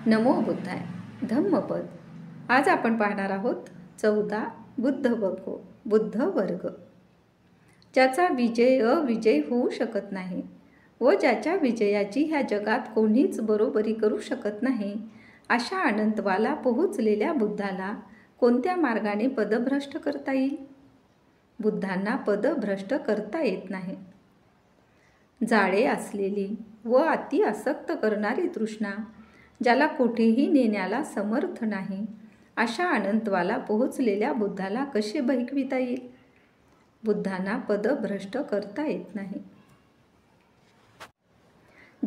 नमो बुद्धाय. धम्मपद. आज आपण पाहणार आहोत 14 बुद्ध बघो बुद्ध वर्ग. ज्याचा विजय अविजय होऊ शकत नाही व ज्याच्या विजयाची ह्या जगात कोणीच बरोबरी करू शकत नाही, अशा अनंतवाला पोहोचलेल्या बुद्धाला कोणत्या मार्गाने पदभ्रष्ट करता येईल? बुद्धांना पदभ्रष्ट करता येत नाही. जाळे असलेली व अति आसक्त करणारी तृष्णा ज्याला कुठेही नेण्याला समर्थ नाही, अशा अनंतवाला पोहोचलेल्या बुद्धाला कसे बहिकविता येईल? बुद्धांना पदभ्रष्ट करता येत नाही.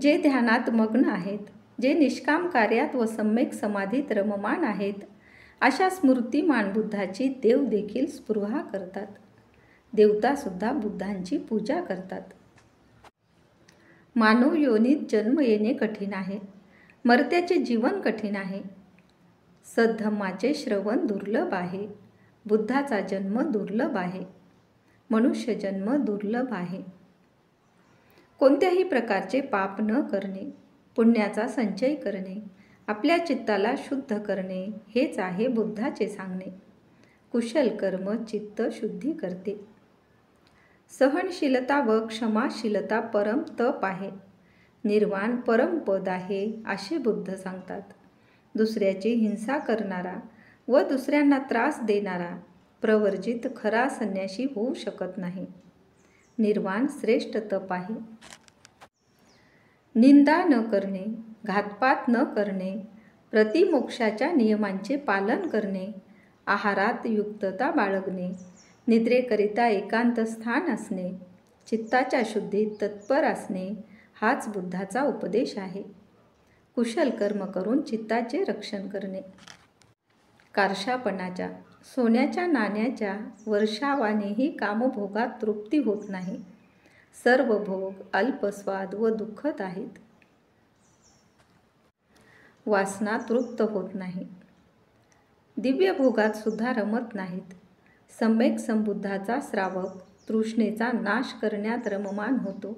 जे ध्यानात मग्न आहेत, जे निष्काम कार्यात व सम्यक समाधीत रममाण आहेत, अशा स्मृतिमान बुद्धाची देव देखील स्पृहा करतात. देवतासुद्धा बुद्धांची पूजा करतात. मानव योनीत जन्म येणे कठीण आहे. मर्त्याचे जीवन कठीण आहे. सद्धम्माचे श्रवण दुर्लभ आहे. बुद्धाचा जन्म दुर्लभ आहे. मनुष्य जन्म दुर्लभ आहे. कोणत्याही प्रकारचे पाप न करणे, पुण्याचा संचय करणे, आपल्या चित्ताला शुद्ध करणे, हेच आहे बुद्धाचे सांगणे. कुशल कर्म चित्त शुद्धी करते. सहनशीलता व क्षमाशीलता परम तप आहे. निर्वाण परमपद आहे, असे बुद्ध सांगतात. दुसऱ्याची हिंसा करणारा व दुसऱ्यांना त्रास देणारा प्रवर्जित खरा संन्यासी होऊ शकत नाही. निर्वाण श्रेष्ठ तप आहे. निंदा न करणे, घातपात न करणे, प्रतिमोक्षाच्या नियमांचे पालन करणे, आहारात युक्तता बाळगणे, निद्रेकरिता एकांत स्थान असणे, चित्ताच्या शुद्धीत तत्पर असणे, हाच बुद्धाचा उपदेश आहे. कुशल कर्म करून चित्ताचे रक्षण करणे. कारशापणाच्या, सोन्याच्या नाण्याच्या वर्षावानेही कामभोगात तृप्ती होत नाही. सर्व भोग अल्पस्वाद व दुःखद आहेत. वासना तृप्त होत नाही. दिव्य भोगात सुद्धा रमत नाहीत. सम्यक संबुद्धाचा श्रावक तृष्णेचा नाश करण्यात रममाण होतो.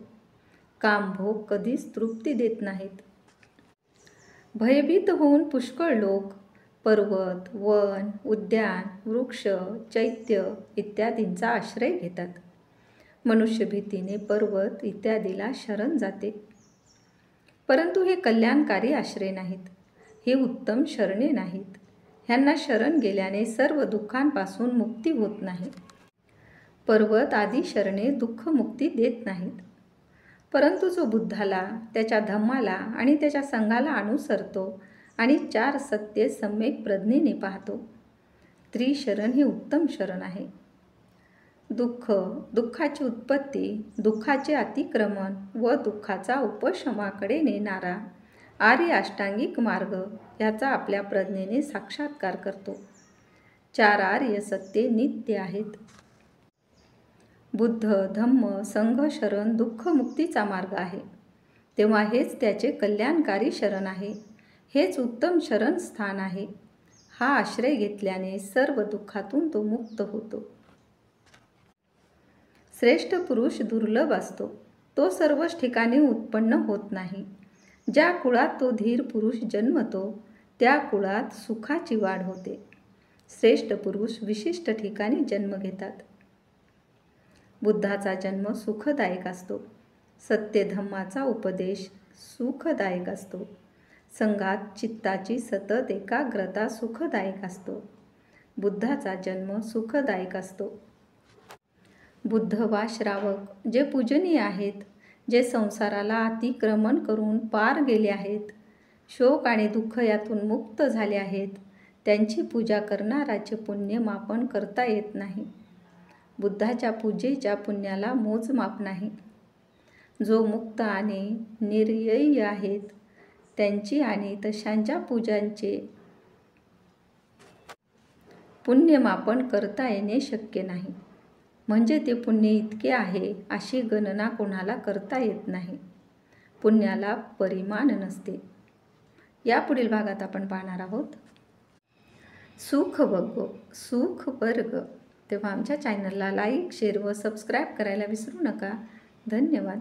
कामभोग कधीच तृप्ती देत नाहीत. भयभीत होऊन पुष्कळ लोक पर्वत, वन, उद्यान, वृक्ष, चैत्य इत्यादींचा आश्रय घेतात. मनुष्य भीतीने पर्वत इत्यादीला शरण जाते. परंतु हे कल्याणकारी आश्रय नाहीत. हे उत्तम शरणे नाहीत. ह्यांना शरण गेल्याने सर्व दुःखांपासून मुक्ती होत नाही. पर्वत आदी शरणे दुःखमुक्ती देत नाहीत. परंतु जो बुद्धाला, त्याच्या धम्माला आणि त्याच्या संघाला अनुसरतो आणि 4 सत्ये सम्यक प्रज्ञेने पाहतो, त्रिशरण हे उत्तम शरण आहे. दुःख, दुःखाची उत्पत्ती, दुःखाचे अतिक्रमण व दुःखाचा उपशमाकडे नेणारा आर्य अष्टांगिक मार्ग याचा आपल्या प्रज्ञेने साक्षात्कार करतो. 4 आर्य सत्ये नित्य आहेत. बुद्ध, धम्म, संघ शरण दुःखमुक्तीचा मार्ग आहे. तेव्हा हेच त्याचे कल्याणकारी शरण आहे. हेच उत्तम शरण स्थान आहे. हा आश्रय घेतल्याने सर्व दुःखातून तो मुक्त होतो. श्रेष्ठ पुरुष दुर्लभ असतो. तो सर्वच ठिकाणी उत्पन्न होत नाही. ज्या कुळात तो धीर पुरुष जन्मतो, त्या कुळात सुखाची वाढ होते. श्रेष्ठ पुरुष विशिष्ट ठिकाणी जन्म घेतात. बुद्धाचा जन्म सुखदायक असतो. सत्य धम्माचा उपदेश सुखदायक असतो. संघात चित्ताची सतत एकाग्रता सुखदायक असतो. बुद्धाचा जन्म सुखदायक असतो. बुद्ध वा श्रावक जे पूजनीय आहेत, जे संसाराला अतिक्रमण करून पार गेले आहेत, शोक आणि दुःख यातून मुक्त झाले आहेत, त्यांची पूजा करणाराचे पुण्य मापन करता येत नाही. बुद्धाच्या पूजेच्या पुण्याला मोजमाप नाही. जो मुक्त आणि निर्ययी आहेत, त्यांची आणि तशांच्या पूजांचे पुण्यमापन करता येणे शक्य नाही. म्हणजे ते पुण्य इतके आहे अशी गणना कोणाला करता येत नाही. पुण्याला परिमाण नसते. यापुढील भागात आपण पाहणार आहोत सुख वर्ग सुख वर्ग. तेव्हा आमच्या चॅनलला लाईक, शेअर व सबस्क्राईब करायला विसरू नका. धन्यवाद.